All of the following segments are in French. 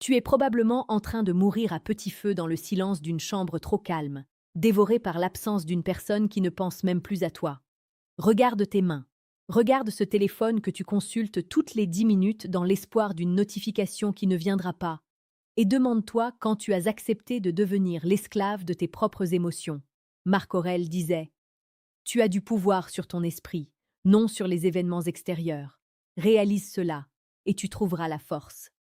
Tu es probablement en train de mourir à petit feu dans le silence d'une chambre trop calme, dévoré par l'absence d'une personne qui ne pense même plus à toi. Regarde tes mains. Regarde ce téléphone que tu consultes toutes les 10 minutes dans l'espoir d'une notification qui ne viendra pas. Et demande-toi quand tu as accepté de devenir l'esclave de tes propres émotions. Marc Aurèle disait: Tu as du pouvoir sur ton esprit, non sur les événements extérieurs. Réalise cela, et tu trouveras la force.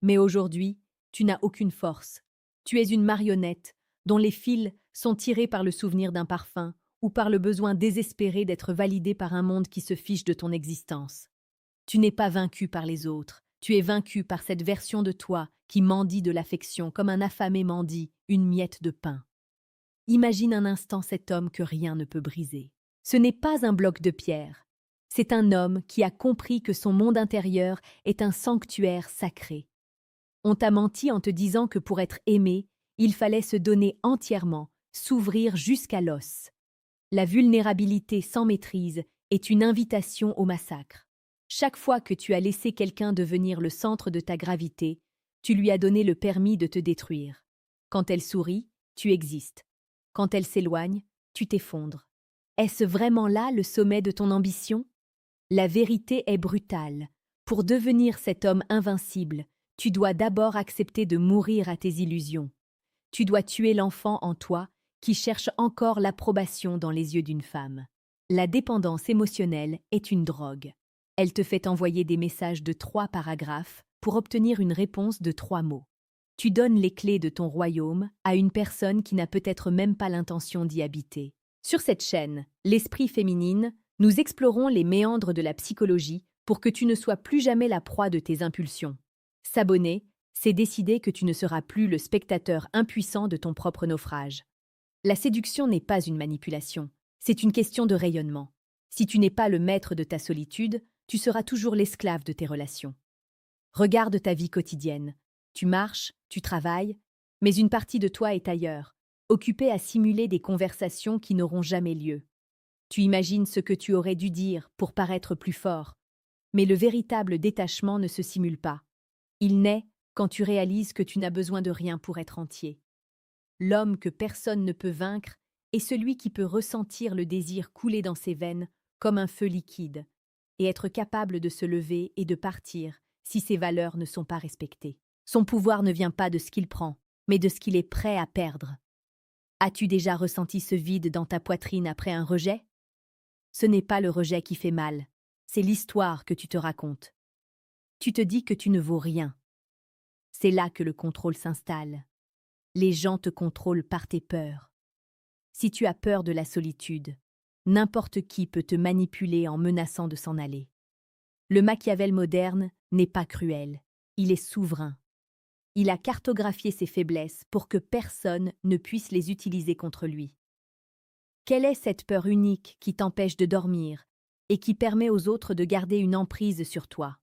Mais aujourd'hui, tu n'as aucune force. Tu es une marionnette, dont les fils sont tirés par le souvenir d'un parfum ou par le besoin désespéré d'être validé par un monde qui se fiche de ton existence. Tu n'es pas vaincu par les autres, tu es vaincu par cette version de toi qui mendie de l'affection comme un affamé mendie une miette de pain. Imagine un instant cet homme que rien ne peut briser. Ce n'est pas un bloc de pierre. C'est un homme qui a compris que son monde intérieur est un sanctuaire sacré. On t'a menti en te disant que pour être aimé, il fallait se donner entièrement, s'ouvrir jusqu'à l'os. La vulnérabilité sans maîtrise est une invitation au massacre. Chaque fois que tu as laissé quelqu'un devenir le centre de ta gravité, tu lui as donné le permis de te détruire. Quand elle sourit, tu existes. Quand elle s'éloigne, tu t'effondres. Est-ce vraiment là le sommet de ton ambition? La vérité est brutale. Pour devenir cet homme invincible, tu dois d'abord accepter de mourir à tes illusions. Tu dois tuer l'enfant en toi qui cherche encore l'approbation dans les yeux d'une femme. La dépendance émotionnelle est une drogue. Elle te fait envoyer des messages de 3 paragraphes pour obtenir une réponse de 3 mots. Tu donnes les clés de ton royaume à une personne qui n'a peut-être même pas l'intention d'y habiter. Sur cette chaîne, L'Esprit féminine, nous explorons les méandres de la psychologie pour que tu ne sois plus jamais la proie de tes impulsions. S'abonner, c'est décider que tu ne seras plus le spectateur impuissant de ton propre naufrage. La séduction n'est pas une manipulation, c'est une question de rayonnement. Si tu n'es pas le maître de ta solitude, tu seras toujours l'esclave de tes relations. Regarde ta vie quotidienne. Tu marches, tu travailles, mais une partie de toi est ailleurs, occupée à simuler des conversations qui n'auront jamais lieu. Tu imagines ce que tu aurais dû dire pour paraître plus fort, mais le véritable détachement ne se simule pas. Il naît quand tu réalises que tu n'as besoin de rien pour être entier. L'homme que personne ne peut vaincre est celui qui peut ressentir le désir couler dans ses veines comme un feu liquide et être capable de se lever et de partir si ses valeurs ne sont pas respectées. Son pouvoir ne vient pas de ce qu'il prend, mais de ce qu'il est prêt à perdre. As-tu déjà ressenti ce vide dans ta poitrine après un rejet? Ce n'est pas le rejet qui fait mal, c'est l'histoire que tu te racontes. Tu te dis que tu ne vaux rien. C'est là que le contrôle s'installe. Les gens te contrôlent par tes peurs. Si tu as peur de la solitude, n'importe qui peut te manipuler en menaçant de s'en aller. Le Machiavel moderne n'est pas cruel, il est souverain. Il a cartographié ses faiblesses pour que personne ne puisse les utiliser contre lui. Quelle est cette peur unique qui t'empêche de dormir et qui permet aux autres de garder une emprise sur toi?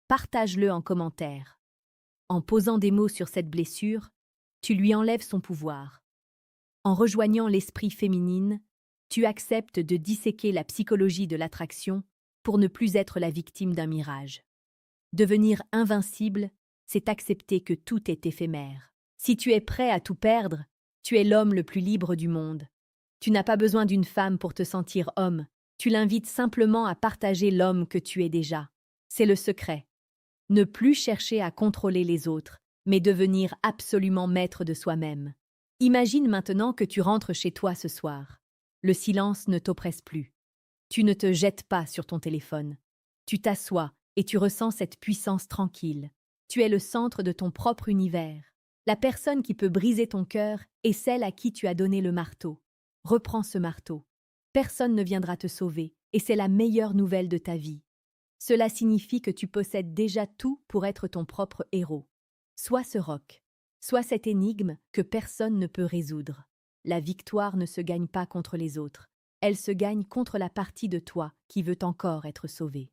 Partage-le en commentaire. En posant des mots sur cette blessure, tu lui enlèves son pouvoir. En rejoignant l'esprit féminine, tu acceptes de disséquer la psychologie de l'attraction pour ne plus être la victime d'un mirage. Devenir invincible, c'est accepter que tout est éphémère. Si tu es prêt à tout perdre, tu es l'homme le plus libre du monde. Tu n'as pas besoin d'une femme pour te sentir homme, tu l'invites simplement à partager l'homme que tu es déjà. C'est le secret. Ne plus chercher à contrôler les autres, mais devenir absolument maître de soi-même. Imagine maintenant que tu rentres chez toi ce soir. Le silence ne t'oppresse plus. Tu ne te jettes pas sur ton téléphone. Tu t'assois et tu ressens cette puissance tranquille. Tu es le centre de ton propre univers. La personne qui peut briser ton cœur est celle à qui tu as donné le marteau. Reprends ce marteau. Personne ne viendra te sauver, et c'est la meilleure nouvelle de ta vie. Cela signifie que tu possèdes déjà tout pour être ton propre héros. Sois ce roc, sois cette énigme que personne ne peut résoudre. La victoire ne se gagne pas contre les autres, elle se gagne contre la partie de toi qui veut encore être sauvée.